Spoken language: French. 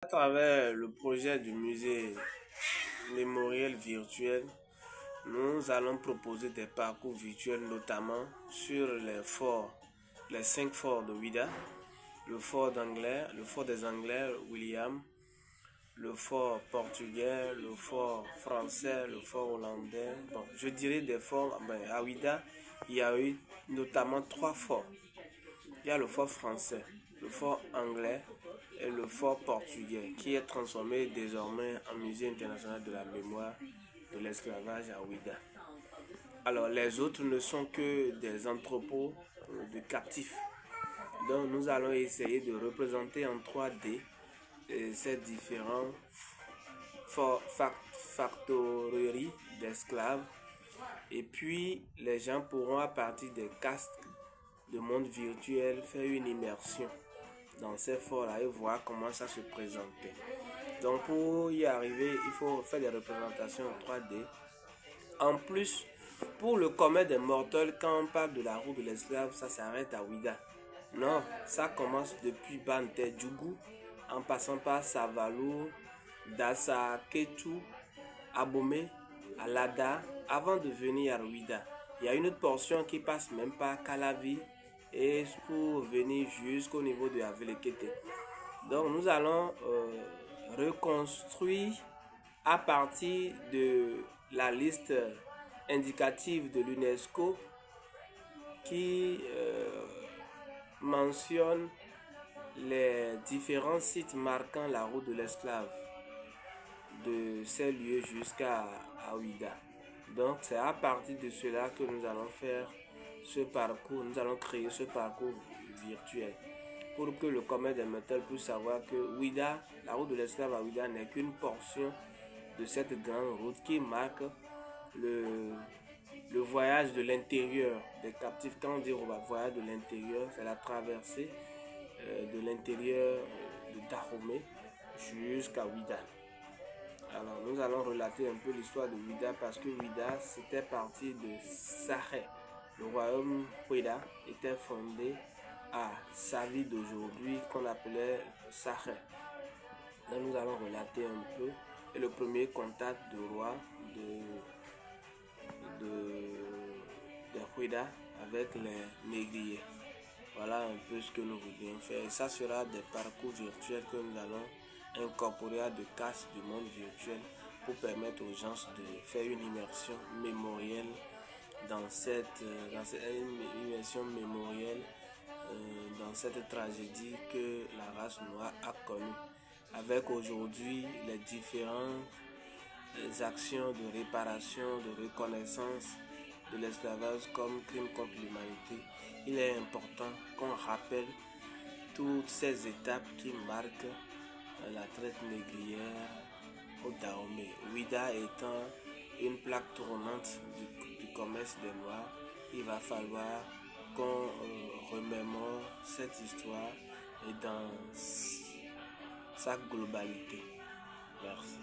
À travers le projet du musée mémoriel virtuel, nous allons proposer des parcours virtuels notamment sur les 5 forts de Ouidah, le fort d'Anglais, le fort des Anglais, William, le fort portugais, le fort français, le fort hollandais. Bon, je dirais des forts, à Ouidah, il y a eu notamment 3 forts. Il y a le fort français, le fort anglais et le fort portugais qui est transformé désormais en musée international de la mémoire de l'esclavage à Ouidah. Alors les autres ne sont que des entrepôts de captifs. Donc nous allons essayer de représenter en 3D ces différents factoreries d'esclaves. Et puis les gens pourront à partir des casques de monde virtuel faire une immersion dans ces forts-là et voir comment ça se présentait. Donc pour y arriver, il faut faire des représentations en 3D. En plus, pour le commun des mortels, quand on parle de la route de l'esclave, ça s'arrête à Ouidah. Non, ça commence depuis Bante Djougou, en passant par Savalou, Dassa, Ketou, Abomey, Alada, avant de venir à Ouidah. Il y a une autre portion qui passe même par Calavi et pour venir jusqu'au niveau de Avelekete. Donc nous allons reconstruire à partir de la liste indicative de l'UNESCO qui mentionne les différents sites marquant la route de l'esclave de ces lieux jusqu'à Ouidah. Donc c'est à partir de cela que nous allons faire ce parcours, nous allons créer ce parcours virtuel pour que le commun des mortels puisse savoir que Ouidah, la route de l'esclave à Ouidah n'est qu'une portion de cette grande route qui marque le voyage de l'intérieur des captifs. Quand on dit voyage de l'intérieur, c'est la traversée de l'intérieur de Dahomey jusqu'à Ouidah. Alors nous allons relater un peu l'histoire de Ouidah parce que Ouidah c'était parti de Sahé. Le royaume Ouidah était fondé à Savi d'aujourd'hui qu'on appelait Sahé. Là nous allons relater un peu et le premier contact de roi de Ouidah avec les négriers. Voilà un peu ce que nous voudrions faire. Et ça sera des parcours virtuels que nous allons incorporer à des casques du monde virtuel pour permettre aux gens de faire une immersion mémorielle dans cette immersion mémorielle dans cette tragédie que la race noire a connue. Avec aujourd'hui les différentes actions de réparation, de reconnaissance de l'esclavage comme crime contre l'humanité, il est important qu'on rappelle toutes ces étapes qui marquent la traite négrière au Dahomey. Ouidah étant une plaque tournante du commerce des Noirs, il va falloir qu'on remémore cette histoire et dans sa globalité. Merci.